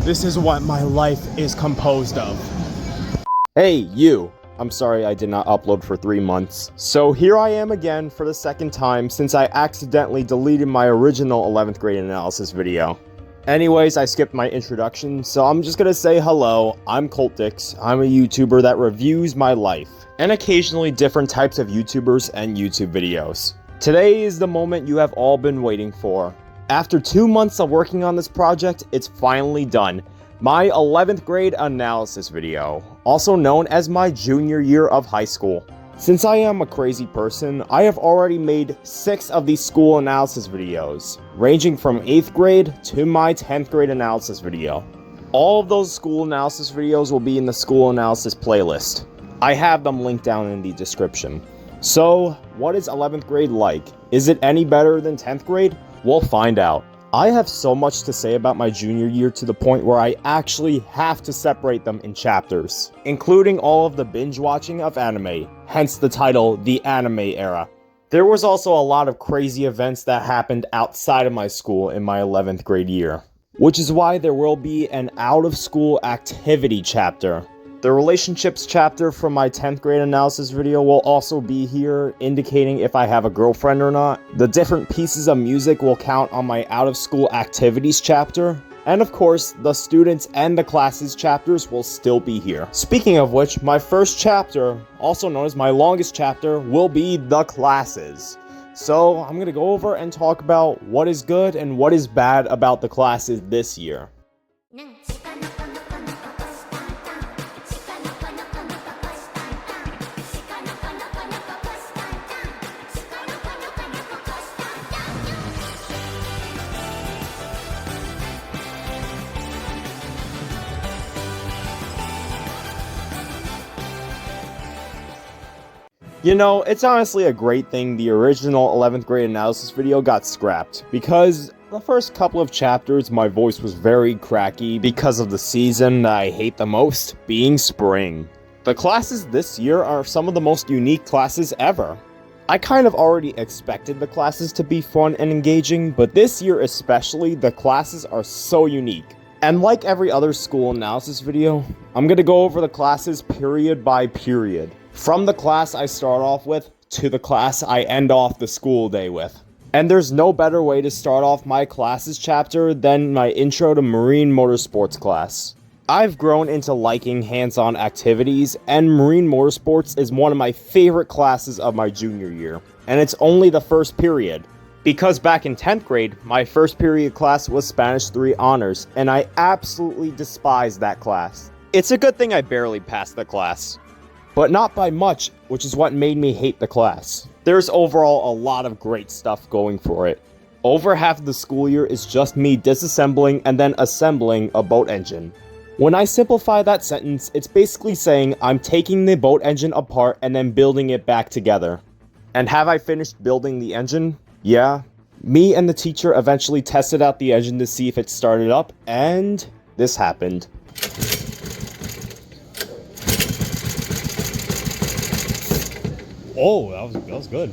This is what my life is composed of. Hey, you! I'm sorry I did not upload for 3 months. So here I am again for the second time since I accidentally deleted my original 11th grade analysis video. Anyways, I skipped my introduction, so I'm just gonna say hello. I'm Coltix. I'm a YouTuber that reviews my life, and occasionally different types of YouTubers and YouTube videos. Today is the moment you have all been waiting for. After 2 months of working on this project, it's finally done. My 11th grade analysis video, also known as my junior year of high school. Since I am a crazy person, I have already made 6 of these school analysis videos, ranging from 8th grade to my 10th grade analysis video. All of those school analysis videos will be in the school analysis playlist. I have them linked down in the description. So, what is 11th grade like? Is it any better than 10th grade? We'll find out. I have so much to say about my junior year to the point where I actually have to separate them in chapters, including all of the binge watching of anime, hence the title, The Anime Era. There was also a lot of crazy events that happened outside of my school in my 11th grade year, which is why there will be an out of school activity chapter. The relationships chapter from my 10th grade analysis video will also be here, indicating if I have a girlfriend or not. The different pieces of music will count on my out of school activities chapter. And of course, the students and the classes chapters will still be here. Speaking of which, my first chapter, also known as my longest chapter, will be the classes. So I'm gonna go over and talk about what is good and what is bad about the classes this year. You know, it's honestly a great thing the original 11th grade analysis video got scrapped, because the first couple of chapters my voice was very cracky because of the season that I hate the most, being spring. The classes this year are some of the most unique classes ever. I kind of already expected the classes to be fun and engaging, but this year especially, the classes are so unique. And like every other school analysis video, I'm gonna go over the classes period by period. From the class I start off with, to the class I end off the school day with. And there's no better way to start off my classes chapter than my intro to marine motorsports class. I've grown into liking hands-on activities, and marine motorsports is one of my favorite classes of my junior year. And it's only the first period. Because back in 10th grade, my first period class was Spanish 3 Honors, and I absolutely despised that class. It's a good thing I barely passed the class. But not by much, which is what made me hate the class. There's overall a lot of great stuff going for it. Over half of the school year is just me disassembling and then assembling a boat engine. When I simplify that sentence, it's basically saying I'm taking the boat engine apart and then building it back together. And have I finished building the engine? Yeah. Me and the teacher eventually tested out the engine to see if it started up, and this happened. Oh, that was good.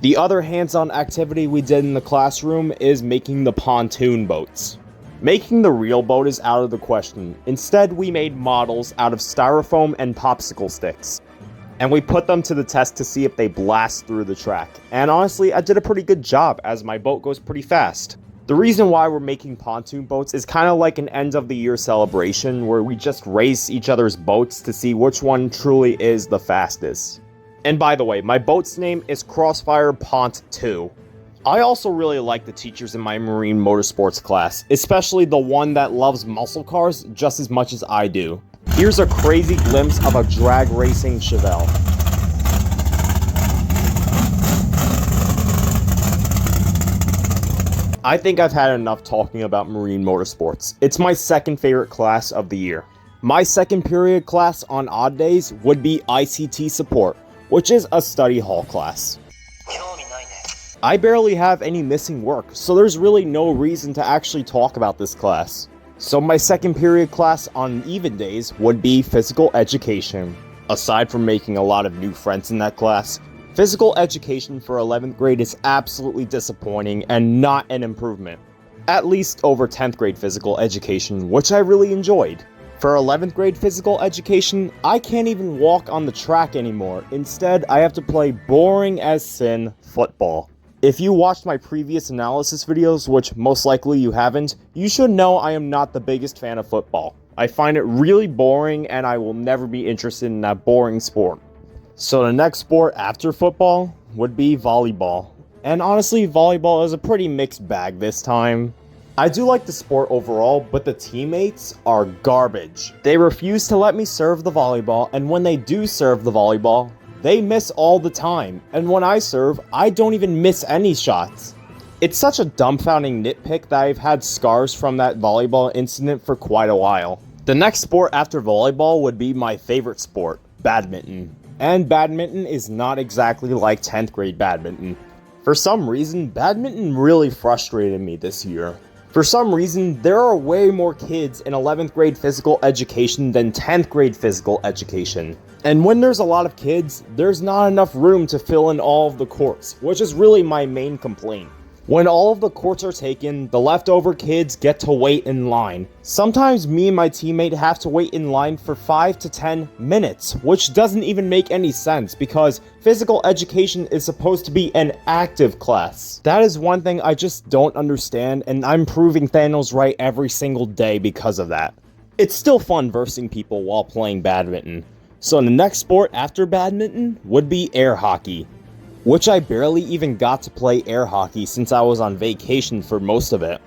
The other hands-on activity we did in the classroom is making the pontoon boats. Making the real boat is out of the question. Instead, we made models out of styrofoam and popsicle sticks. And we put them to the test to see if they blast through the track. And honestly, I did a pretty good job, as my boat goes pretty fast. The reason why we're making pontoon boats is kind of like an end of the year celebration where we just race each other's boats to see which one truly is the fastest. And by the way, my boat's name is Crossfire Pont 2. I also really like the teachers in my marine motorsports class, especially the one that loves muscle cars just as much as I do. Here's a crazy glimpse of a drag racing Chevelle. I think I've had enough talking about marine motorsports. It's my second favorite class of the year. My second period class on odd days would be ICT support, which is a study hall class. I barely have any missing work, so there's really no reason to actually talk about this class. So my second period class on even days would be physical education. Aside from making a lot of new friends in that class, physical education for 11th grade is absolutely disappointing and not an improvement. At least over 10th grade physical education, which I really enjoyed. For 11th grade physical education, I can't even walk on the track anymore. Instead, I have to play boring as sin football. If you watched my previous analysis videos, which most likely you haven't, you should know I am not the biggest fan of football. I find it really boring and I will never be interested in that boring sport. So the next sport after football would be volleyball. And honestly, volleyball is a pretty mixed bag this time. I do like the sport overall, but the teammates are garbage. They refuse to let me serve the volleyball, and when they do serve the volleyball, they miss all the time. And when I serve, I don't even miss any shots. It's such a dumbfounding nitpick that I've had scars from that volleyball incident for quite a while. The next sport after volleyball would be my favorite sport, badminton. And badminton is not exactly like 10th grade badminton. For some reason, badminton really frustrated me this year. For some reason, there are way more kids in 11th grade physical education than 10th grade physical education. And when there's a lot of kids, there's not enough room to fill in all of the courts, which is really my main complaint. When all of the courts are taken, the leftover kids get to wait in line. Sometimes me and my teammate have to wait in line for 5 to 10 minutes, which doesn't even make any sense because physical education is supposed to be an active class. That is one thing I just don't understand, and I'm proving Thanos right every single day because of that. It's still fun versing people while playing badminton. So the next sport after badminton would be air hockey, which I barely even got to play air hockey since I was on vacation for most of it.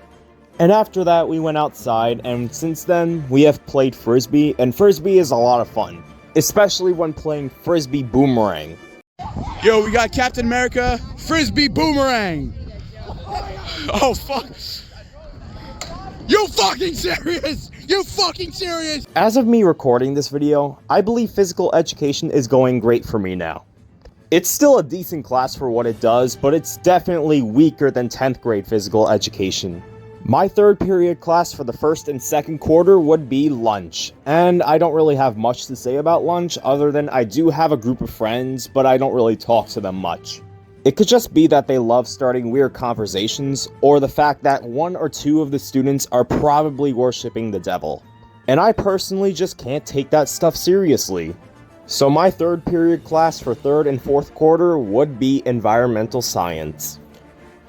And after that, we went outside, and since then, we have played frisbee, and frisbee is a lot of fun, especially when playing frisbee boomerang. Yo, we got Captain America, frisbee boomerang. Oh, fuck. You fucking serious? You fucking serious? As of me recording this video, I believe physical education is going great for me now. It's still a decent class for what it does, but it's definitely weaker than 10th grade physical education. My third period class for the first and second quarter would be lunch, and I don't really have much to say about lunch other than I do have a group of friends, but I don't really talk to them much. It could just be that they love starting weird conversations, or the fact that one or two of the students are probably worshipping the devil. And I personally just can't take that stuff seriously. So my third period class for third and fourth quarter would be environmental science.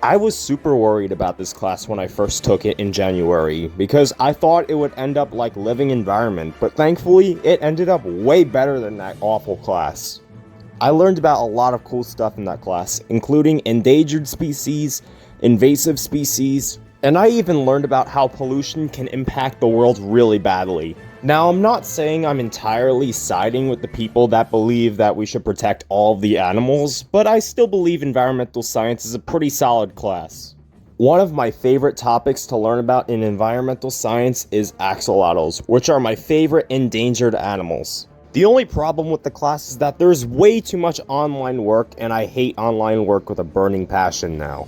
I was super worried about this class when I first took it in January because I thought it would end up like living environment, but thankfully it ended up way better than that awful class. I learned about a lot of cool stuff in that class, including endangered species, invasive species, and I even learned about how pollution can impact the world really badly. Now, I'm not saying I'm entirely siding with the people that believe that we should protect all of the animals, but I still believe environmental science is a pretty solid class. One of my favorite topics to learn about in environmental science is axolotls, which are my favorite endangered animals. The only problem with the class is that there's way too much online work, and I hate online work with a burning passion now.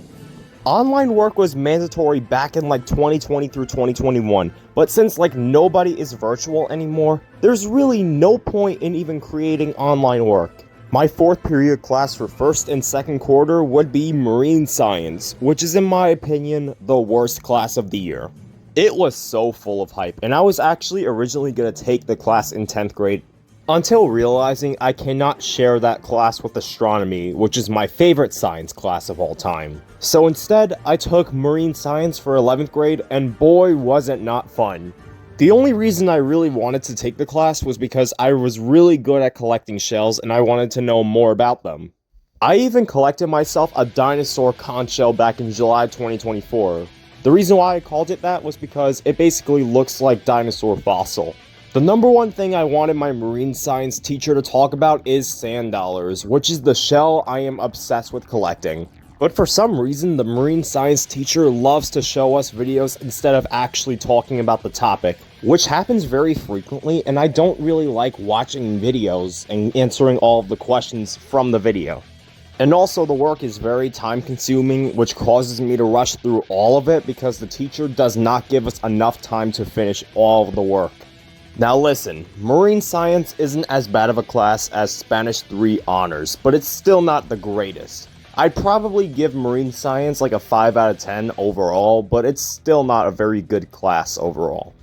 Online work was mandatory back in like 2020 through 2021, but since like nobody is virtual anymore, there's really no point in even creating online work. My fourth period class for first and second quarter would be marine science, which is in my opinion the worst class of the year. It was so full of hype, and I was actually originally going to take the class in 10th grade, until realizing I cannot share that class with astronomy, which is my favorite science class of all time. So instead, I took marine science for 11th grade, and boy was it not fun. The only reason I really wanted to take the class was because I was really good at collecting shells and I wanted to know more about them. I even collected myself a dinosaur conch shell back in July 2024. The reason why I called it that was because it basically looks like dinosaur fossil. The number one thing I wanted my marine science teacher to talk about is sand dollars, which is the shell I am obsessed with collecting. But for some reason, the marine science teacher loves to show us videos instead of actually talking about the topic, which happens very frequently, and I don't really like watching videos and answering all of the questions from the video. And also, the work is very time-consuming, which causes me to rush through all of it because the teacher does not give us enough time to finish all of the work. Now listen, marine science isn't as bad of a class as Spanish 3 honors, but it's still not the greatest. I'd probably give marine science like a 5 out of 10 overall, but it's still not a very good class overall.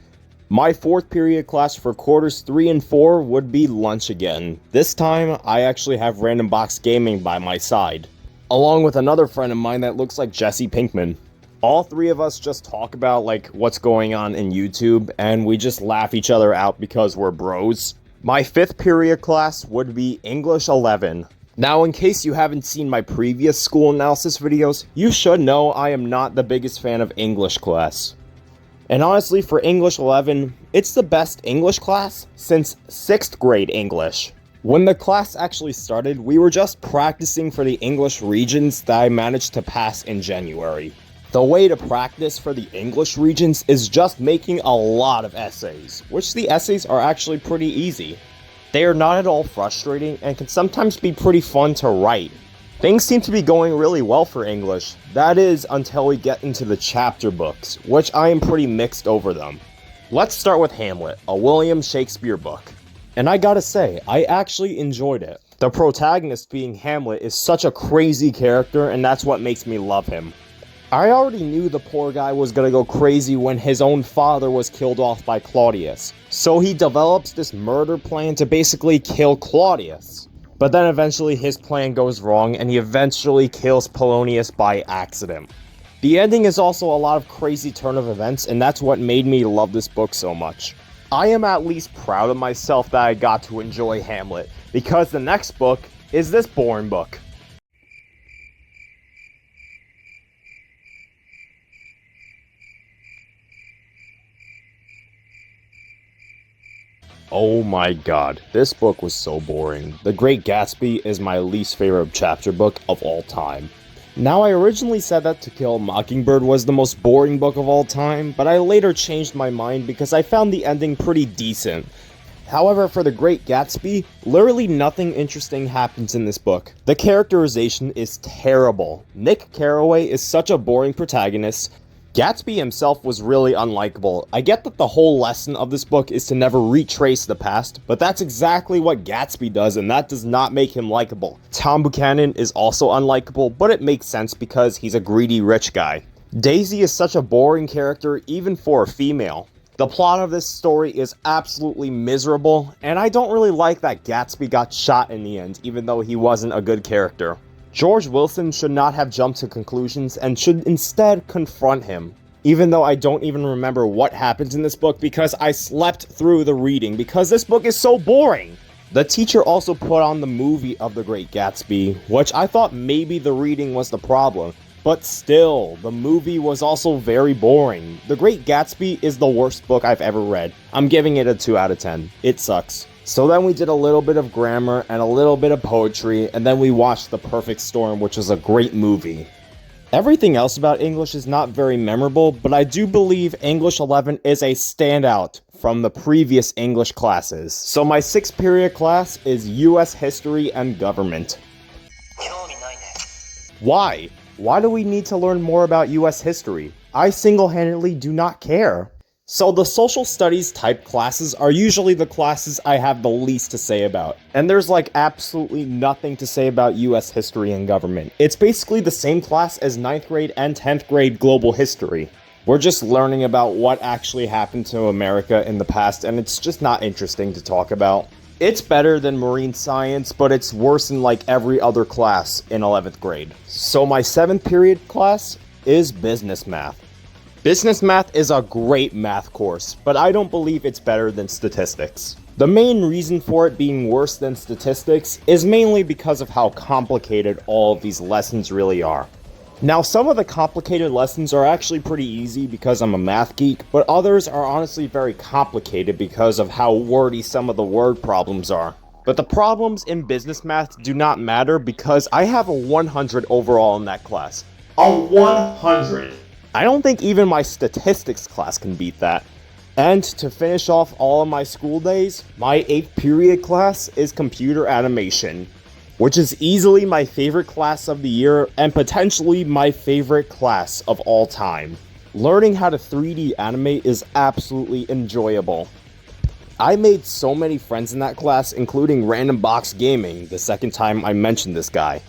My 4th period class for quarters 3 and 4 would be lunch again. This time, I actually have Random Box Gaming by my side, along with another friend of mine that looks like Jesse Pinkman. All three of us just talk about like what's going on in YouTube, and we just laugh each other out because we're bros. My 5th period class would be English 11. Now, in case you haven't seen my previous school analysis videos, you should know I am not the biggest fan of English class. And honestly, for English 11, it's the best English class since 6th grade English. When the class actually started, we were just practicing for the English regions that I managed to pass in January. The way to practice for the English regions is just making a lot of essays, which the essays are actually pretty easy. They are not at all frustrating and can sometimes be pretty fun to write. Things seem to be going really well for English, that is until we get into the chapter books, which I am pretty mixed over them. Let's start with Hamlet, a William Shakespeare book. And I gotta say, I actually enjoyed it. The protagonist being Hamlet is such a crazy character, and that's what makes me love him. I already knew the poor guy was gonna go crazy when his own father was killed off by Claudius, so he develops this murder plan to basically kill Claudius. But then eventually his plan goes wrong and he eventually kills Polonius by accident. The ending is also a lot of crazy turn of events, and that's what made me love this book so much. I am at least proud of myself that I got to enjoy Hamlet, because the next book is this boring book. Oh my god, this book was so boring. The Great Gatsby is my least favorite chapter book of all time. Now, I originally said that To Kill a Mockingbird was the most boring book of all time, but I later changed my mind because I found the ending pretty decent. However, for The Great Gatsby, literally nothing interesting happens in this book. The characterization is terrible. Nick Carraway is such a boring protagonist. Gatsby himself was really unlikable. I get that the whole lesson of this book is to never retrace the past, but that's exactly what Gatsby does, and that does not make him likable. Tom Buchanan is also unlikable, but it makes sense because he's a greedy rich guy. Daisy is such a boring character, even for a female. The plot of this story is absolutely miserable, and I don't really like that Gatsby got shot in the end, even though he wasn't a good character. George Wilson should not have jumped to conclusions and should instead confront him. Even though I don't even remember what happens in this book because I slept through the reading because this book is so boring. The teacher also put on the movie of The Great Gatsby, which I thought maybe the reading was the problem. But still, the movie was also very boring. The Great Gatsby is the worst book I've ever read. I'm giving it a 2 out of 10. It sucks. So then we did a little bit of grammar and a little bit of poetry, and then we watched The Perfect Storm, which was a great movie. Everything else about English is not very memorable, but I do believe English 11 is a standout from the previous English classes. So my 6th period class is US History and Government. Why? Why do we need to learn more about US history? I single-handedly do not care. So the social studies type classes are usually the classes I have the least to say about. And there's like absolutely nothing to say about US history and government. It's basically the same class as 9th grade and 10th grade global history. We're just learning about what actually happened to America in the past, and it's just not interesting to talk about. It's better than marine science, but it's worse than like every other class in 11th grade. So my 7th period class is business math. Business math is a great math course, but I don't believe it's better than statistics. The main reason for it being worse than statistics is mainly because of how complicated all of these lessons really are. Now, some of the complicated lessons are actually pretty easy because I'm a math geek, but others are honestly very complicated because of how wordy some of the word problems are. But the problems in business math do not matter because I have a 100 overall in that class. A 100! I don't think even my statistics class can beat that. And to finish off all of my school days, my 8th period class is computer animation, which is easily my favorite class of the year and potentially my favorite class of all time. Learning how to 3D animate is absolutely enjoyable. I made so many friends in that class, including Random Box Gaming, the second time I mentioned this guy.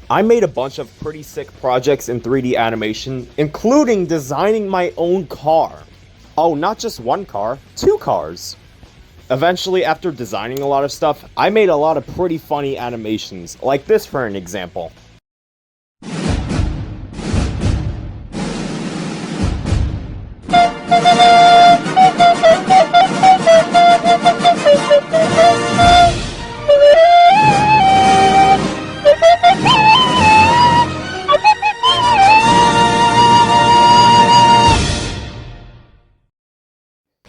I made a bunch of pretty sick projects in 3D animation, including designing my own car. Oh, not just one car, 2 cars. Eventually, after designing a lot of stuff, I made a lot of pretty funny animations, like this for an example.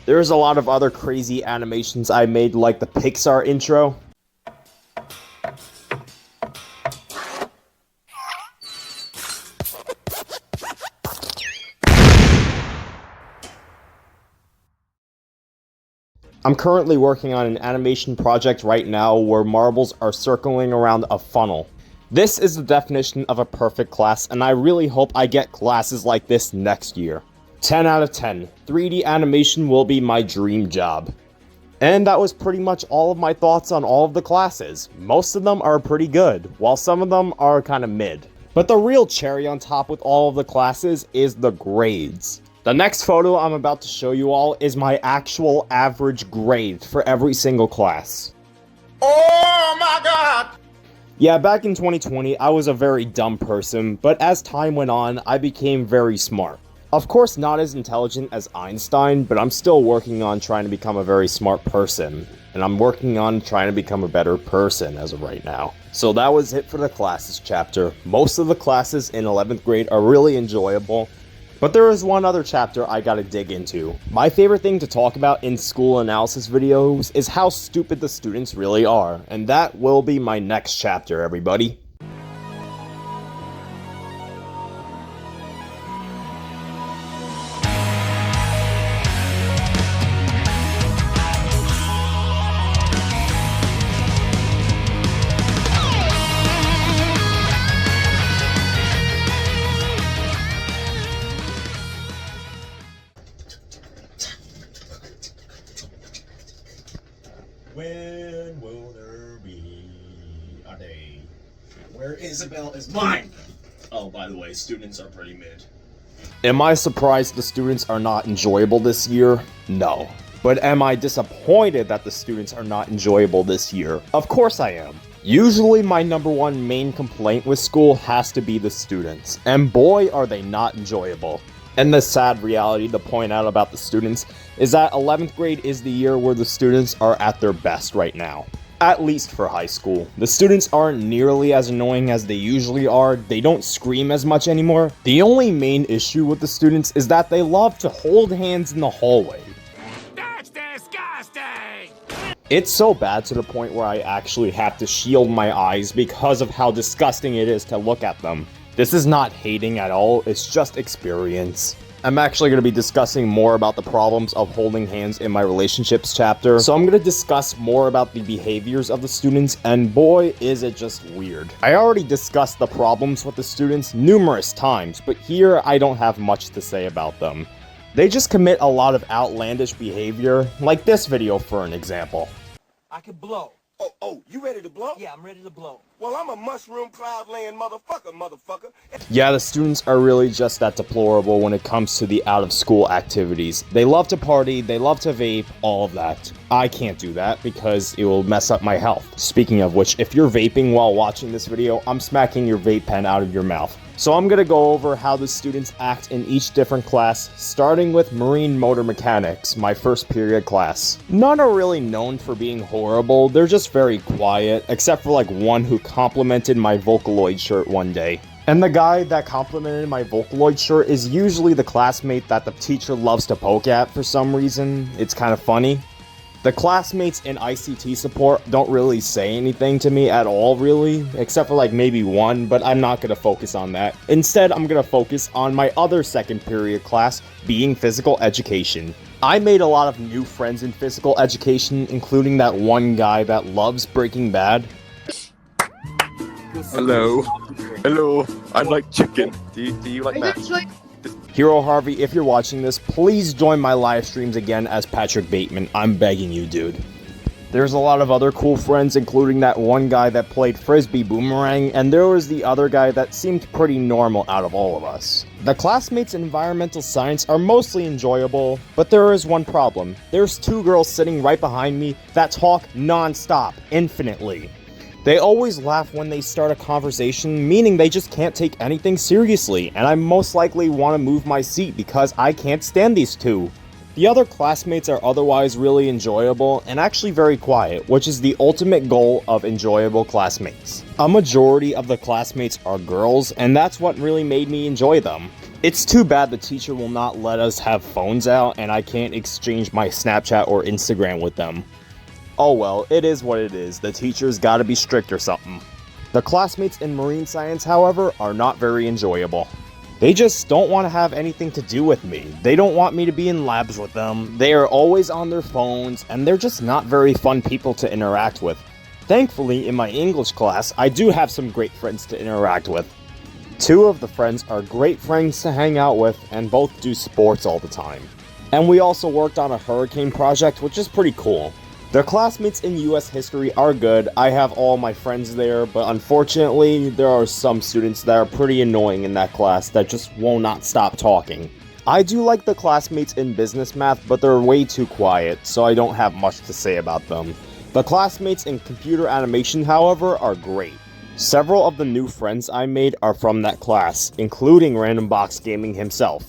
There's a lot of other crazy animations I made, like the Pixar intro. I'm currently working on an animation project right now where marbles are circling around a funnel. This is the definition of a perfect class, and I really hope I get classes like this next year. 10 out of 10. 3D animation will be my dream job. And that was pretty much all of my thoughts on all of the classes. Most of them are pretty good, while some of them are kind of mid. But the real cherry on top with all of the classes is the grades. The next photo I'm about to show you all is my actual average grade for every single class. Oh my god! Yeah, back in 2020, I was a very dumb person, but as time went on, I became very smart. Of course, not as intelligent as Einstein, but I'm still working on trying to become a very smart person. And I'm working on trying to become a better person as of right now. So that was it for the classes chapter. Most of the classes in 11th grade are really enjoyable. But there is one other chapter I gotta dig into. My favorite thing to talk about in school analysis videos is how stupid the students really are. And that will be my next chapter, everybody. When will there be a day where Isabel is mine? Oh, by the way, students are pretty mid. Am I surprised the students are not enjoyable this year? No. But am I disappointed that the students are not enjoyable this year? Of course I am. Usually my number one main complaint with school has to be the students, and boy are they not enjoyable. And the sad reality to point out about the students is that 11th grade is the year where the students are at their best right now. At least for high school. The students aren't nearly as annoying as they usually are, they don't scream as much anymore. The only main issue with the students is that they love to hold hands in the hallway. That's disgusting! It's so bad to the point where I actually have to shield my eyes because of how disgusting it is to look at them. This is not hating at all, it's just experience. I'm actually going to be discussing more about the problems of holding hands in my relationships chapter, so I'm going to discuss more about the behaviors of the students, and boy is it just weird. I already discussed the problems with the students numerous times, but here I don't have much to say about them. They just commit a lot of outlandish behavior, like this video for an example. I can blow. Oh, you ready to blow? Yeah, I'm ready to blow. Well, I'm a mushroom cloud laying motherfucker. Yeah, the students are really just that deplorable when it comes to the out-of-school activities. They love to party, they love to vape, all of that. I can't do that because it will mess up my health. Speaking of which, if you're vaping while watching this video, I'm smacking your vape pen out of your mouth. So I'm gonna go over how the students act in each different class, starting with Marine Motor Mechanics, my first period class. None are really known for being horrible, they're just very quiet, except for like one who complimented my Vocaloid shirt one day. And the guy that complimented my Vocaloid shirt is usually the classmate that the teacher loves to poke at for some reason. It's kind of funny. The classmates in ICT support don't really say anything to me at all, really, except for like maybe one, but I'm not going to focus on that. Instead, I'm going to focus on my other second period class, being physical education. I made a lot of new friends in physical education, including that one guy that loves Breaking Bad. Hello. Hello. I like chicken. Do you like that? Hero Harvey, if you're watching this, please join my live streams again as Patrick Bateman. I'm begging you, dude. There's a lot of other cool friends, including that one guy that played Frisbee Boomerang, and there was the other guy that seemed pretty normal out of all of us. The classmates in environmental science are mostly enjoyable, but there is one problem. There's two girls sitting right behind me that talk non-stop, infinitely. They always laugh when they start a conversation, meaning they just can't take anything seriously, and I most likely want to move my seat because I can't stand these two. The other classmates are otherwise really enjoyable and actually very quiet, which is the ultimate goal of enjoyable classmates. A majority of the classmates are girls, and that's what really made me enjoy them. It's too bad the teacher will not let us have phones out and I can't exchange my Snapchat or Instagram with them. Oh well, it is what it is. The teacher's gotta be strict or something. The classmates in marine science, however, are not very enjoyable. They just don't want to have anything to do with me. They don't want me to be in labs with them. They are always on their phones, and they're just not very fun people to interact with. Thankfully, in my English class, I do have some great friends to interact with. Two of the friends are great friends to hang out with, and both do sports all the time. And we also worked on a hurricane project, which is pretty cool. The classmates in US history are good. I have all my friends there, but unfortunately, there are some students that are pretty annoying in that class that just will not stop talking. I do like the classmates in business math, but they're way too quiet, so I don't have much to say about them. The classmates in computer animation, however, are great. Several of the new friends I made are from that class, including Random Box Gaming himself,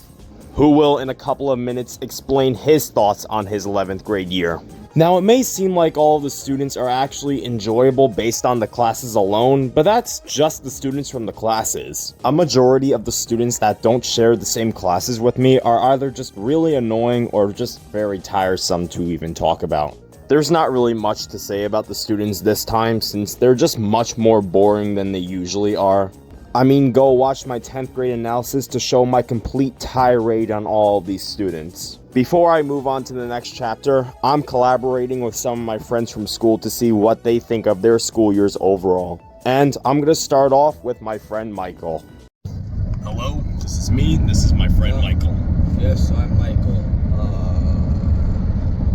who will in a couple of minutes explain his thoughts on his 11th grade year. Now, it may seem like all of the students are actually enjoyable based on the classes alone, but that's just the students from the classes. A majority of the students that don't share the same classes with me are either just really annoying or just very tiresome to even talk about. There's not really much to say about the students this time since they're just much more boring than they usually are. I mean, go watch my 10th grade analysis to show my complete tirade on all of these students. Before I move on to the next chapter, I'm collaborating with some of my friends from school to see what they think of their school years overall. And I'm gonna start off with my friend Michael. Hello, this is me. This is my friend Michael. Yes, I'm Michael.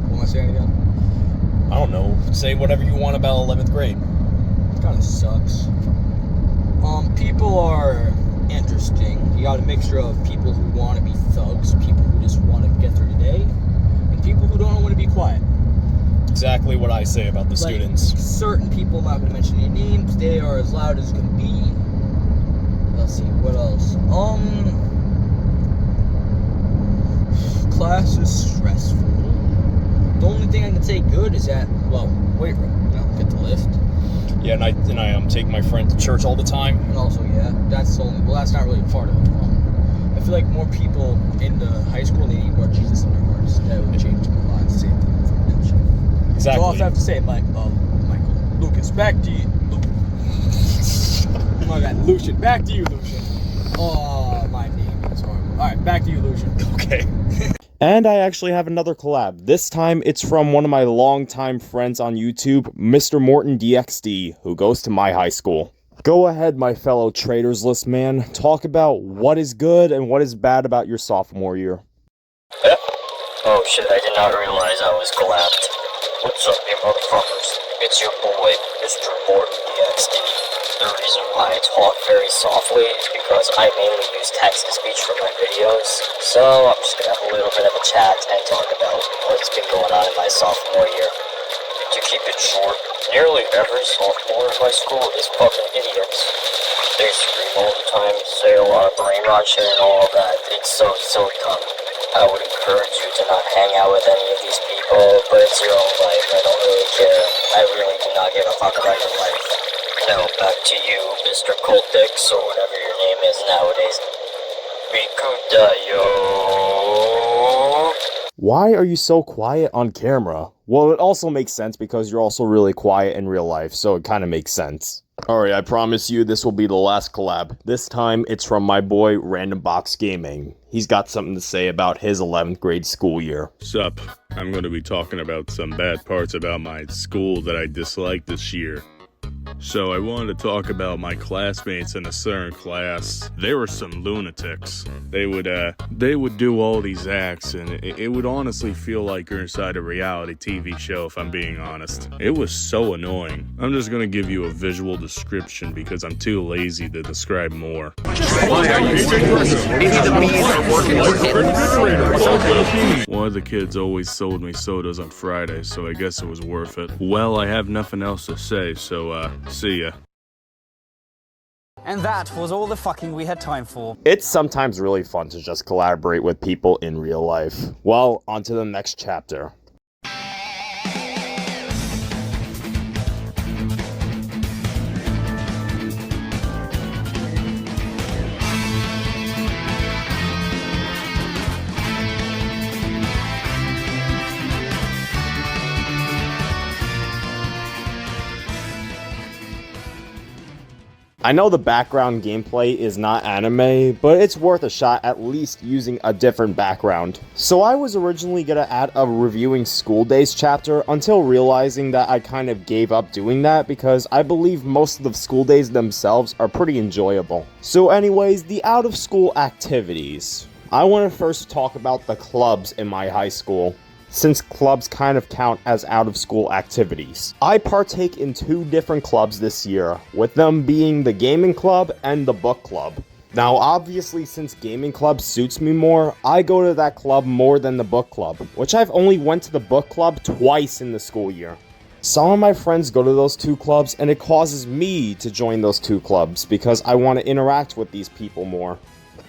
What am I saying again? I don't know. Say whatever you want about 11th grade. It kind of sucks. People are interesting. You got a mixture of people who want to be thugs, people who just want to get through the day, and people who don't want to be quiet. Exactly what I say about the Like, students. certain people, I'm not going to mention any names, they are as loud as can be. Let's see, what else? Class is stressful. The only thing I can say good is that, well, weight room, get the lift. Yeah, and I take my friend to church all the time. And also, yeah, that's only, well, that's not really a part of it. I feel like more people in the high school, they need more Jesus in their hearts. That would change their lives. Save them from redemption. Exactly. So all I have to say, Michael, Lucas, back to you. Oh my God, Lucian, back to you, Lucian. Oh, my name is horrible. All right, back to you, Lucian. Okay. And I actually have another collab. This time it's from one of my longtime friends on YouTube, Mr. Morton DXD, who goes to my high school. Go ahead, my fellow Traders List man. Talk about what is good and what is bad about your sophomore year. Oh shit, I did not realize I was collapsed. What's up, you motherfuckers? It's your boy, Mr. Morton DXD. The reason why I talk very softly is because I mainly use text-to-speech for my videos, so I'm just gonna have a little bit of a chat and talk about what's been going on in my sophomore year. To keep it short, nearly every sophomore in my school is fucking idiots. They scream all the time, say a lot of brainwashing and all of that. It's so dumb. I would encourage you to not hang out with any of these people, but it's your own life. I don't really care. I really do not give a fuck about your life. Now back to you, Mr. Coltix, or whatever your name is nowadays. Rikudayo. Why are you so quiet on camera? Well, it also makes sense because you're also really quiet in real life, so it kind of makes sense. Alright, I promise you this will be the last collab. This time, it's from my boy, Random Box Gaming. He's got something to say about his 11th grade school year. Sup, I'm going to be talking about some bad parts about my school that I disliked this year. So I wanted to talk about my classmates in a certain class. They were some lunatics. They would do all these acts, and it would honestly feel like you're inside a reality TV show, if I'm being honest. It was so annoying. I'm just gonna give you a visual description because I'm too lazy to describe more. One of the kids always sold me sodas on Fridays, so I guess it was worth it. Well, I have nothing else to say, so see ya. And that was all the fucking we had time for. It's sometimes really fun to just collaborate with people in real life. Well, on to the next chapter. I know the background gameplay is not anime, but it's worth a shot at least using a different background. So I was originally gonna add a reviewing school days chapter until realizing that I kind of gave up doing that because I believe most of the school days themselves are pretty enjoyable. So anyways, the out of school activities. I want to first talk about the clubs in my high school, since clubs kind of count as out-of-school activities. I partake in 2 different clubs this year, with them being the gaming club and the book club. Now obviously, since gaming club suits me more, I go to that club more than the book club, which I've only went to the book club twice in the school year. Some of my friends go to those 2 clubs, and it causes me to join those 2 clubs because I want to interact with these people more.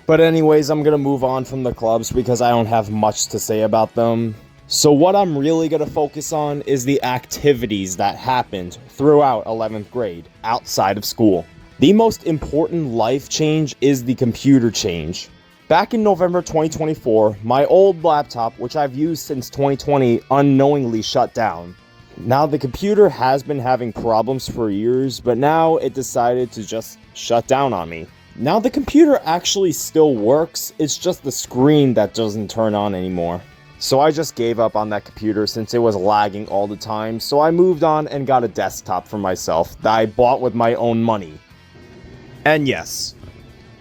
But anyways, I'm gonna move on from the clubs because I don't have much to say about them. So what I'm really going to focus on is the activities that happened throughout 11th grade, outside of school. The most important life change is the computer change. Back in November 2024, my old laptop, which I've used since 2020, unknowingly shut down. Now the computer has been having problems for years, but now it decided to just shut down on me. Now the computer actually still works, it's just the screen that doesn't turn on anymore. So I just gave up on that computer since it was lagging all the time, so I moved on and got a desktop for myself that I bought with my own money. And yes,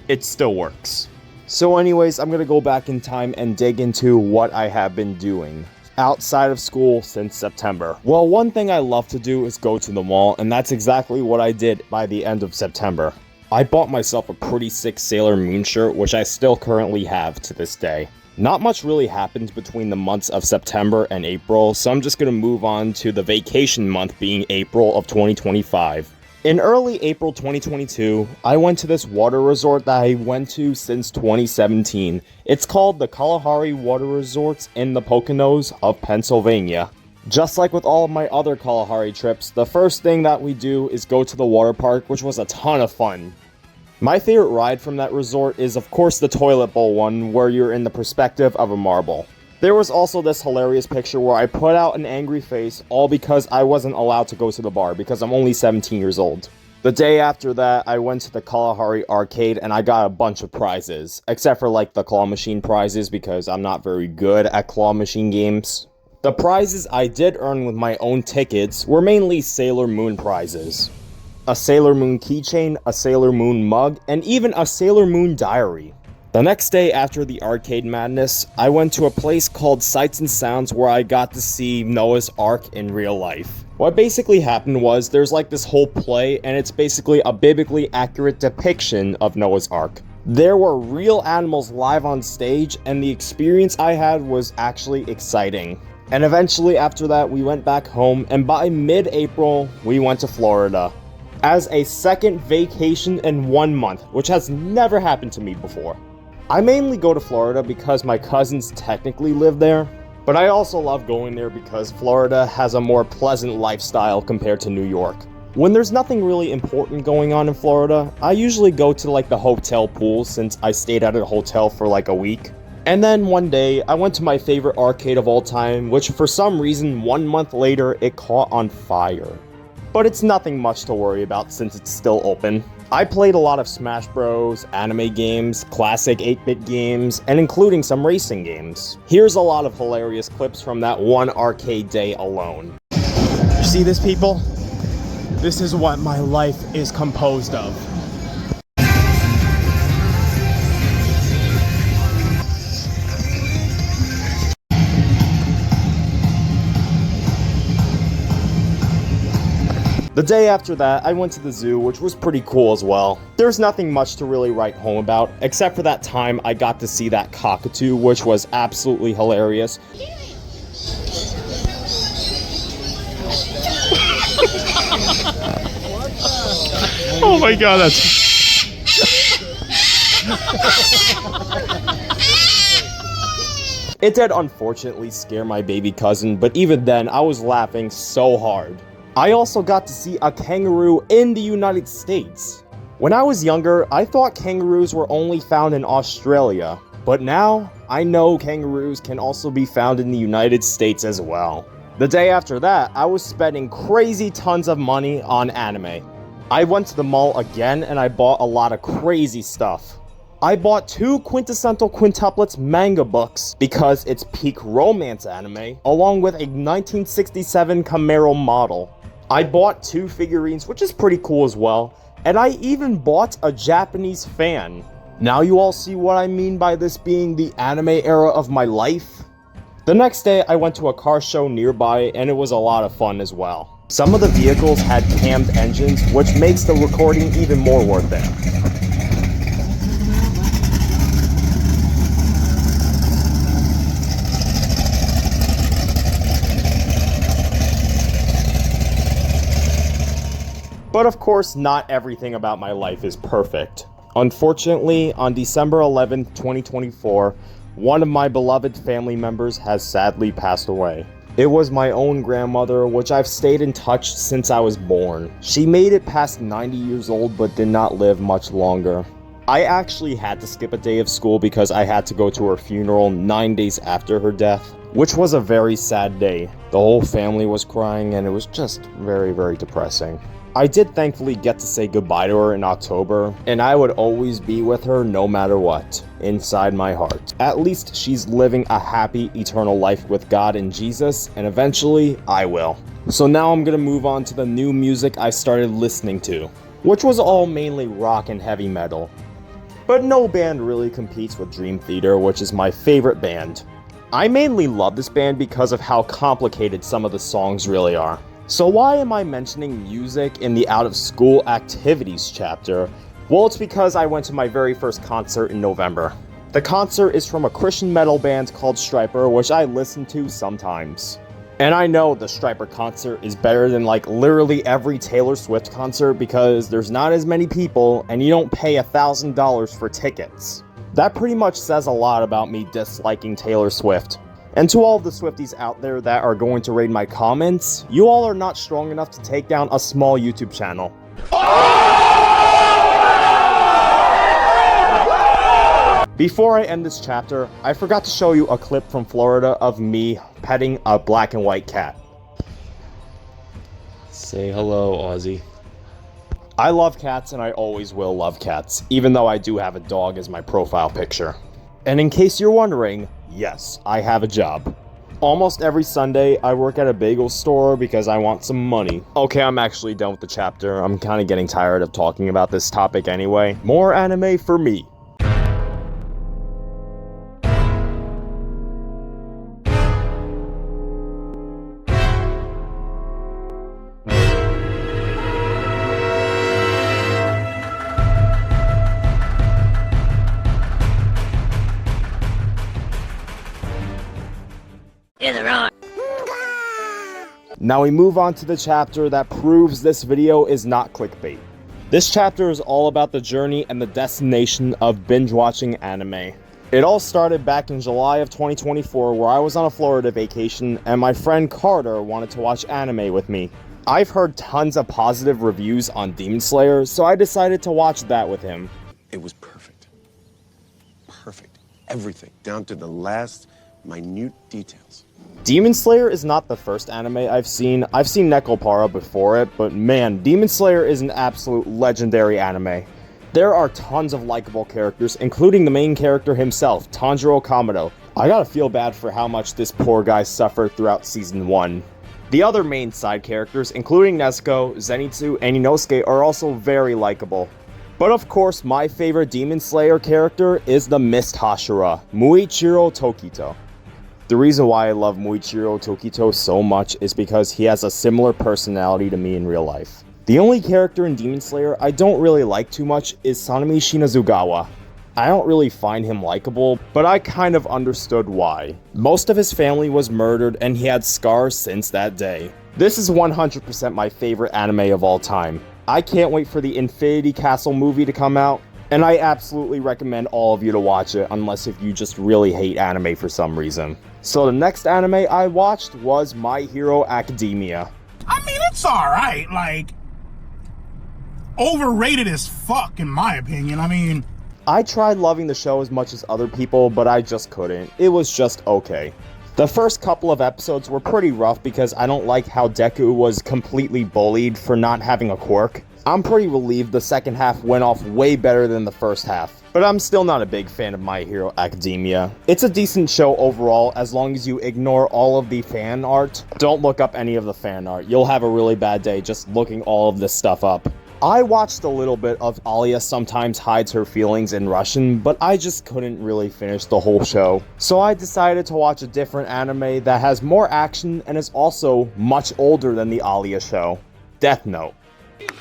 it still works. So anyways, I'm gonna go back in time and dig into what I have been doing outside of school since September. Well, one thing I love to do is go to the mall, and that's exactly what I did by the end of September. I bought myself a pretty sick Sailor Moon shirt, which I still currently have to this day. Not much really happened between the months of September and April, so I'm just going to move on to the vacation month being April of 2025. In early April 2022, I went to this water resort that I went to since 2017. It's called the Kalahari Water Resorts in the Poconos of Pennsylvania. Just like with all of my other Kalahari trips, the first thing that we do is go to the water park, which was a ton of fun. My favorite ride from that resort is of course the toilet bowl one, where you're in the perspective of a marble. There was also this hilarious picture where I put out an angry face, all because I wasn't allowed to go to the bar because I'm only 17 years old. The day after that, I went to the Kalahari arcade and I got a bunch of prizes, except for like the claw machine prizes because I'm not very good at claw machine games. The prizes I did earn with my own tickets were mainly Sailor Moon prizes. A Sailor Moon keychain, a Sailor Moon mug, and even a Sailor Moon diary. The next day after the arcade madness, I went to a place called Sights and Sounds where I got to see Noah's Ark in real life. What basically happened was there's like this whole play, and it's basically a biblically accurate depiction of Noah's Ark. There were real animals live on stage, and the experience I had was actually exciting. And eventually after that, we went back home, and by mid-April, we went to Florida. As a second vacation in 1 month, which has never happened to me before. I mainly go to Florida because my cousins technically live there, but I also love going there because Florida has a more pleasant lifestyle compared to New York. When there's nothing really important going on in Florida, I usually go to like the hotel pool since I stayed at a hotel for like a week. And then one day, I went to my favorite arcade of all time, which for some reason 1 month later, it caught on fire. But it's nothing much to worry about since it's still open. I played a lot of Smash Bros, anime games, classic 8-bit games, and including some racing games. Here's a lot of hilarious clips from that one arcade day alone. You see this, people? This is what my life is composed of. The day after that, I went to the zoo, which was pretty cool as well. There's nothing much to really write home about, except for that time I got to see that cockatoo, which was absolutely hilarious. Oh my god, that's... It did unfortunately scare my baby cousin, but even then, I was laughing so hard. I also got to see a kangaroo in the United States. When I was younger, I thought kangaroos were only found in Australia, but now I know kangaroos can also be found in the United States as well. The day after that, I was spending crazy tons of money on anime. I went to the mall again and I bought a lot of crazy stuff. I bought 2 quintessential quintuplets manga books because it's peak romance anime, along with a 1967 Camaro model. I bought 2 figurines, which is pretty cool as well, and I even bought a Japanese fan. Now you all see what I mean by this being the anime era of my life? The next day I went to a car show nearby and it was a lot of fun as well. Some of the vehicles had cammed engines, which makes the recording even more worth it. But of course, not everything about my life is perfect. Unfortunately, on December 11th, 2024, one of my beloved family members has sadly passed away. It was my own grandmother, which I've stayed in touch since I was born. She made it past 90 years old but did not live much longer. I actually had to skip a day of school because I had to go to her funeral 9 days after her death, which was a very sad day. The whole family was crying and it was just very, very depressing. I did thankfully get to say goodbye to her in October, and I would always be with her no matter what, inside my heart. At least she's living a happy, eternal life with God and Jesus, and eventually, I will. So now I'm gonna move on to the new music I started listening to, which was all mainly rock and heavy metal. But no band really competes with Dream Theater, which is my favorite band. I mainly love this band because of how complicated some of the songs really are. So why am I mentioning music in the out of school activities chapter? Well, it's because I went to my very first concert in November. The concert is from a Christian metal band called Striper, which I listen to sometimes. And I know the Striper concert is better than like literally every Taylor Swift concert because there's not as many people and you don't pay $1,000 for tickets. That pretty much says a lot about me disliking Taylor Swift. And to all the Swifties out there that are going to raid my comments, you all are not strong enough to take down a small YouTube channel. Before I end this chapter, I forgot to show you a clip from Florida of me petting a black and white cat. Say hello, Ozzy. I love cats and I always will love cats, even though I do have a dog as my profile picture. And in case you're wondering, yes, I have a job. Almost every Sunday, I work at a bagel store because I want some money. Okay, I'm actually done with the chapter. I'm kind of getting tired of talking about this topic anyway. More anime for me. Now we move on to the chapter that proves this video is not clickbait. This chapter is all about the journey and the destination of binge watching anime. It all started back in July of 2024 where I was on a Florida vacation and my friend Carter wanted to watch anime with me. I've heard tons of positive reviews on Demon Slayer, so I decided to watch that with him. It was perfect. Perfect. Everything, down to the last minute details. Demon Slayer is not the first anime I've seen. I've seen Nekopara before it, but man, Demon Slayer is an absolute legendary anime. There are tons of likable characters, including the main character himself, Tanjiro Kamado. I gotta feel bad for how much this poor guy suffered throughout season 1. The other main side characters, including Nezuko, Zenitsu, and Inosuke, are also very likable. But of course, my favorite Demon Slayer character is the Mist Hashira, Muichiro Tokito. The reason why I love Muichiro Tokito so much is because he has a similar personality to me in real life. The only character in Demon Slayer I don't really like too much is Sanemi Shinazugawa. I don't really find him likable, but I kind of understood why. Most of his family was murdered and he had scars since that day. This is 100% my favorite anime of all time. I can't wait for the Infinity Castle movie to come out, and I absolutely recommend all of you to watch it unless if you just really hate anime for some reason. So the next anime I watched was My Hero Academia. I mean, it's alright, like, overrated as fuck, in my opinion. I mean, I tried loving the show as much as other people, but I just couldn't. It was just okay. The first couple of episodes were pretty rough because I don't like how Deku was completely bullied for not having a quirk. I'm pretty relieved the second half went off way better than the first half, but I'm still not a big fan of My Hero Academia. It's a decent show overall as long as you ignore all of the fan art. Don't look up any of the fan art. You'll have a really bad day just looking all of this stuff up. I watched a little bit of Alia Sometimes Hides Her Feelings in Russian, but I just couldn't really finish the whole show. So I decided to watch a different anime that has more action and is also much older than the Alia show. Death Note.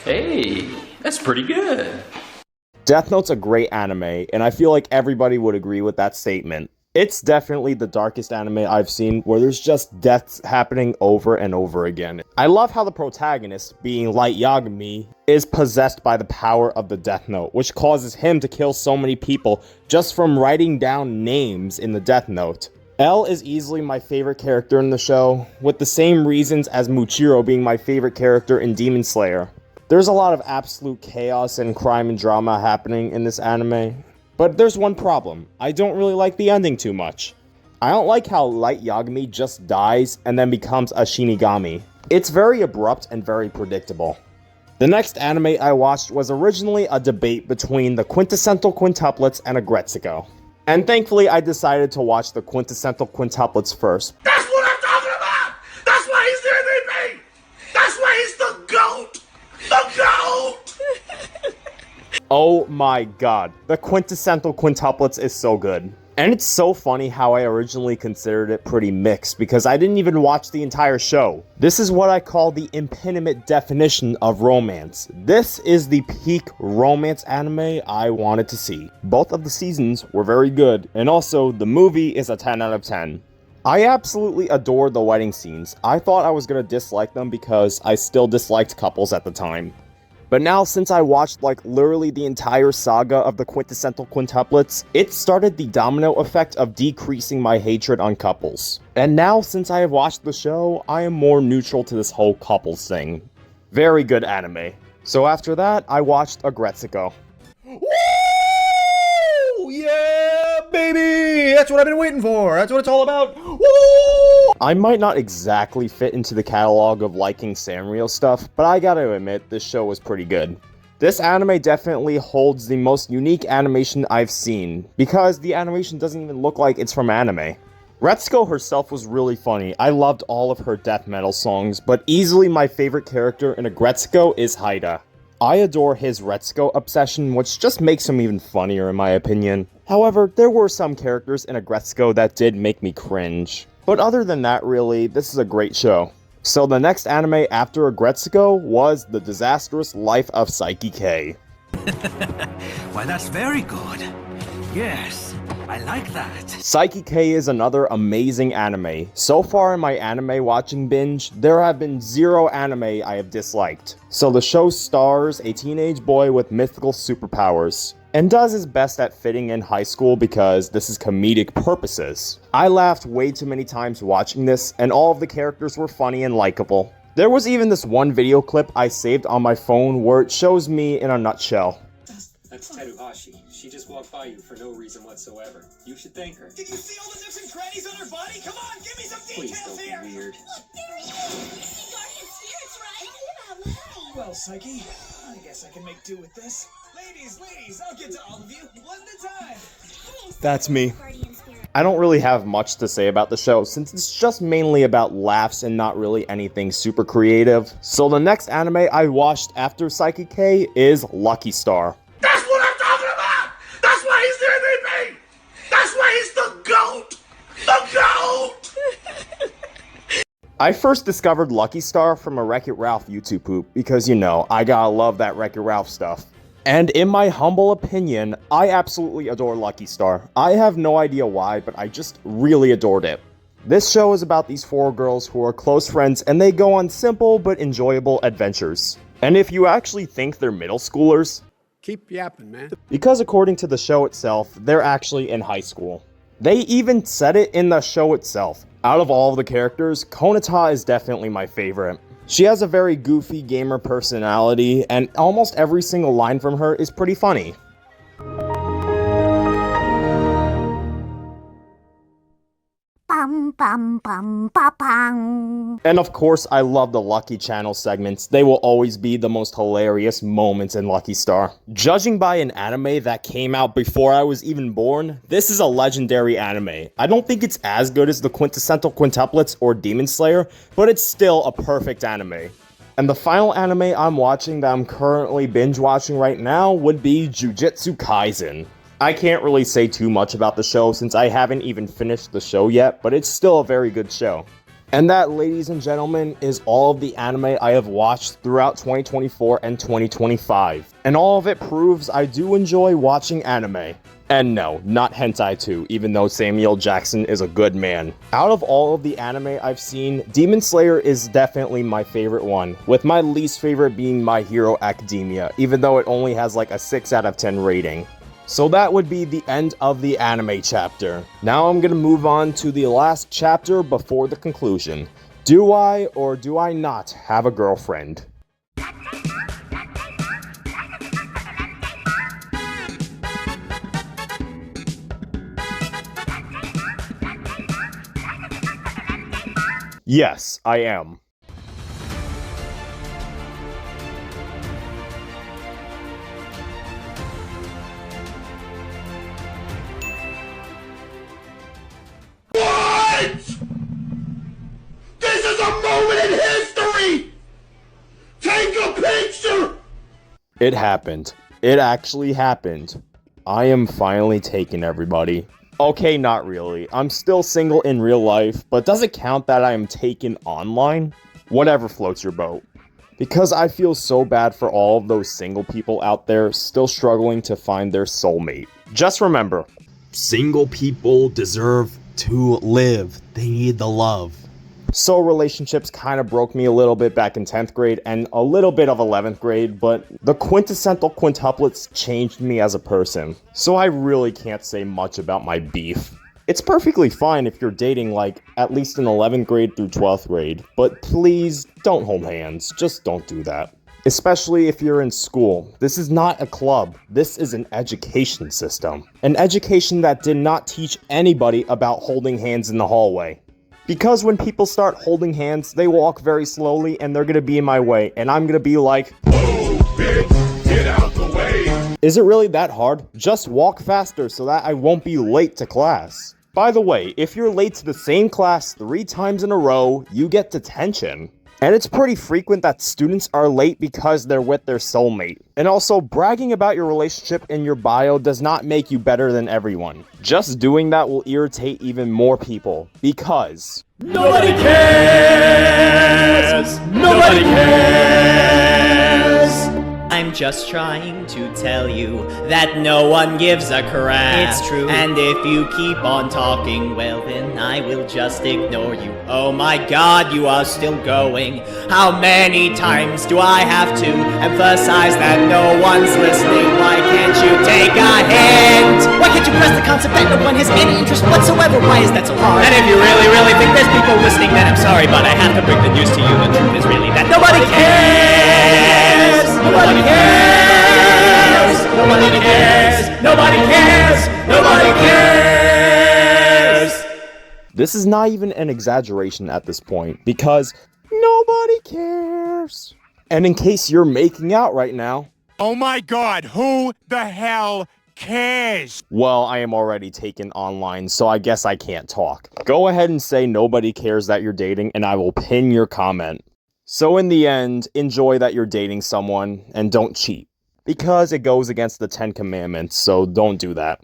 Hey, that's pretty good. Death Note's a great anime, and I feel like everybody would agree with that statement. It's definitely the darkest anime I've seen where there's just deaths happening over and over again. I love how the protagonist, being Light Yagami, is possessed by the power of the Death Note, which causes him to kill so many people just from writing down names in the Death Note. L is easily my favorite character in the show, with the same reasons as Muichiro being my favorite character in Demon Slayer. There's a lot of absolute chaos and crime and drama happening in this anime. But there's one problem. I don't really like the ending too much. I don't like how Light Yagami just dies and then becomes a Shinigami. It's very abrupt and very predictable. The next anime I watched was originally a debate between the Quintessential Quintuplets and Agretsuko. And thankfully I decided to watch the Quintessential Quintuplets first. that's what I'm talking about! That's why he's the MVP! That's why he's the GOAT! The GOAT! Oh my god, the Quintessential Quintuplets is so good. And it's so funny how I originally considered it pretty mixed because I didn't even watch the entire show. This is what I call the impiniment definition of romance. This is the peak romance anime I wanted to see. Both of the seasons were very good, and also the movie is a 10 out of 10. I absolutely adored the wedding scenes. I thought I was gonna dislike them because I still disliked couples at the time. But now, since I watched like literally the entire saga of the Quintessential Quintuplets, it started the domino effect of decreasing my hatred on couples. And now, since I have watched the show, I am more neutral to this whole couples thing. Very good anime. So after that, I watched Agretsuko. Woo! Yeah, baby! That's what I've been waiting for. That's what it's all about. Woo! I might not exactly fit into the catalog of liking Sanrio stuff, but I gotta admit, this show was pretty good. This anime definitely holds the most unique animation I've seen, because the animation doesn't even look like it's from anime. Retsuko herself was really funny. I loved all of her death metal songs, but easily my favorite character in Agretsuko is Haida. I adore his Retsuko obsession, which just makes him even funnier in my opinion. However, there were some characters in Agretsuko that did make me cringe. But other than that, really, this is a great show. So the next anime after Agretsuko was The Disastrous Life of Saiki K. Why, that's very good. Yes, I like that. Saiki K is another amazing anime. So far in my anime watching binge, there have been 0 anime I have disliked. So the show stars a teenage boy with mythical superpowers, and does his best at fitting in high school because this is comedic purposes. I laughed way too many times watching this, and all of the characters were funny and likable. There was even this one video clip I saved on my phone where it shows me in a nutshell. That's Teruhashi. She just walked by you for no reason whatsoever. You should thank her. Did you see all the nooks and crannies on her body? Come on, give me some Please details don't here! be weird. Look, there he is! Guardian spirits, right? Yeah, Well, Psyche, I guess I can make do with this. Ladies, I'll get to all of you one at a time. That's me. Guardian spirit. I don't really have much to say about the show since it's just mainly about laughs and not really anything super creative. So the next anime I watched after Psyche K is Lucky Star. That's what I'm talking about! That's why he's the MVP! That's why he's the GOAT! The GOAT! I first discovered Lucky Star from a Wreck-It Ralph YouTube poop because, you know, I gotta love that Wreck-It Ralph stuff. And in my humble opinion, I absolutely adore Lucky Star. I have no idea why, but I just really adored it. This show is about these 4 girls who are close friends and they go on simple but enjoyable adventures. And if you actually think they're middle schoolers, Keep yapping, man. because according to the show itself, they're actually in high school. They even said it in the show itself. Out of all of the characters, Konata is definitely my favorite. She has a very goofy gamer personality, and almost every single line from her is pretty funny. Bum bum bum ba bang. And of course, I love the Lucky Channel segments. They will always be the most hilarious moments in Lucky Star. Judging by an anime that came out before I was even born, this is a legendary anime. I don't think it's as good as the Quintessential Quintuplets or Demon Slayer, but it's still a perfect anime. And the final anime I'm watching that I'm currently binge watching right now would be Jujutsu Kaisen. I can't really say too much about the show since I haven't even finished the show yet, but it's still a very good show. And that, ladies and gentlemen, is all of the anime I have watched throughout 2024 and 2025. And all of it proves I do enjoy watching anime. And no, not hentai too, even though Samuel Jackson is a good man. Out of all of the anime I've seen, Demon Slayer is definitely my favorite one, with my least favorite being My Hero Academia, even though it only has like a 6 out of 10 rating. So that would be the end of the anime chapter. Now I'm gonna move on to the last chapter before the conclusion. Do I or do I not have a girlfriend? Yes, I am. What? This is a moment in history! Take a picture! It happened. It actually happened. I am finally taken, everybody. Okay, not really. I'm still single in real life, but does it count that I am taken online? Whatever floats your boat. Because I feel so bad for all of those single people out there still struggling to find their soulmate. Just remember, single people deserve to live. They need the love. So relationships kind of broke me a little bit back in 10th grade and a little bit of 11th grade, but the quintessential quintuplets changed me as a person. So I really can't say much about my beef. It's perfectly fine if you're dating like at least in 11th grade through 12th grade, but please don't hold hands. Just don't do that. Especially if you're in school. This is not a club. This is an education system. An education that did not teach anybody about holding hands in the hallway. Because when people start holding hands, they walk very slowly and they're gonna be in my way, and I'm gonna be like, "Whoa, bitch, get out the way." Is it really that hard? Just walk faster so that I won't be late to class. By the way, if you're late to the same class 3 times in a row, you get detention. And it's pretty frequent that students are late because they're with their soulmate. And also, bragging about your relationship in your bio does not make you better than everyone. Just doing that will irritate even more people, because Nobody cares! Nobody cares! I'm just trying to tell you that no one gives a crap. It's true. And if you keep on talking, well then I will just ignore you. Oh my god, you are still going. How many times do I have to emphasize that no one's listening? Why can't you take a hint? Why can't you press the concept that no one has any interest whatsoever? Why is that so hard? And if you really think there's people listening, then I'm sorry, but I have to bring the news to you. The truth is really that nobody cares! Nobody cares! Nobody cares! Nobody cares! Nobody cares! this is not even an exaggeration at this point, because nobody cares. And in case you're making out right now, oh my god, who the hell cares? Well, I am already taken online, so I guess I can't talk. Go ahead and say nobody cares that you're dating, and I will pin your comment. So in the end, enjoy that you're dating someone, and don't cheat. Because it goes against the 10 Commandments, so don't do that.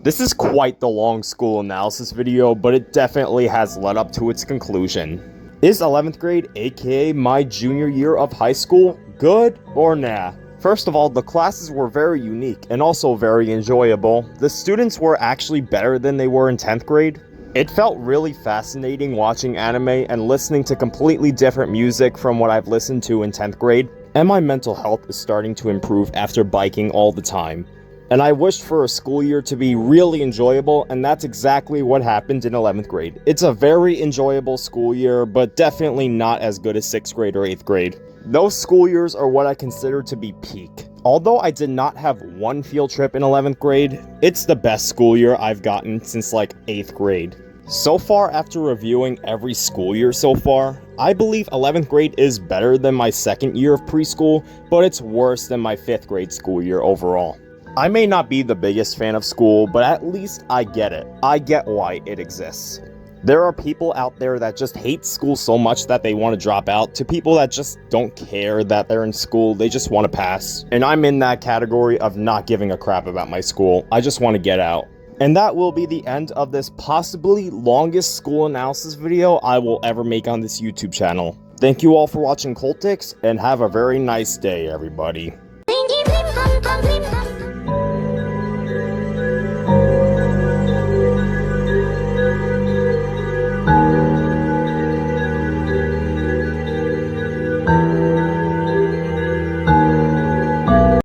This is quite the long school analysis video, but it definitely has led up to its conclusion. Is 11th grade, aka my junior year of high school, good or nah? First of all, the classes were very unique and also very enjoyable. The students were actually better than they were in 10th grade. It felt really fascinating watching anime and listening to completely different music from what I've listened to in 10th grade. And my mental health is starting to improve after biking all the time. And I wished for a school year to be really enjoyable, and that's exactly what happened in 11th grade. It's a very enjoyable school year, but definitely not as good as 6th grade or 8th grade. Those school years are what I consider to be peak. Although I did not have one field trip in 11th grade, it's the best school year I've gotten since like 8th grade. So far, after reviewing every school year so far, I believe 11th grade is better than my second year of preschool, but it's worse than my 5th grade school year overall. I may not be the biggest fan of school, but at least I get it. I get why it exists. There are people out there that just hate school so much that they want to drop out, to people that just don't care that they're in school, they just want to pass. And I'm in that category of not giving a crap about my school. I just want to get out. And that will be the end of this possibly longest school analysis video I will ever make on this YouTube channel. Thank you all for watching Cultix, and have a very nice day, everybody.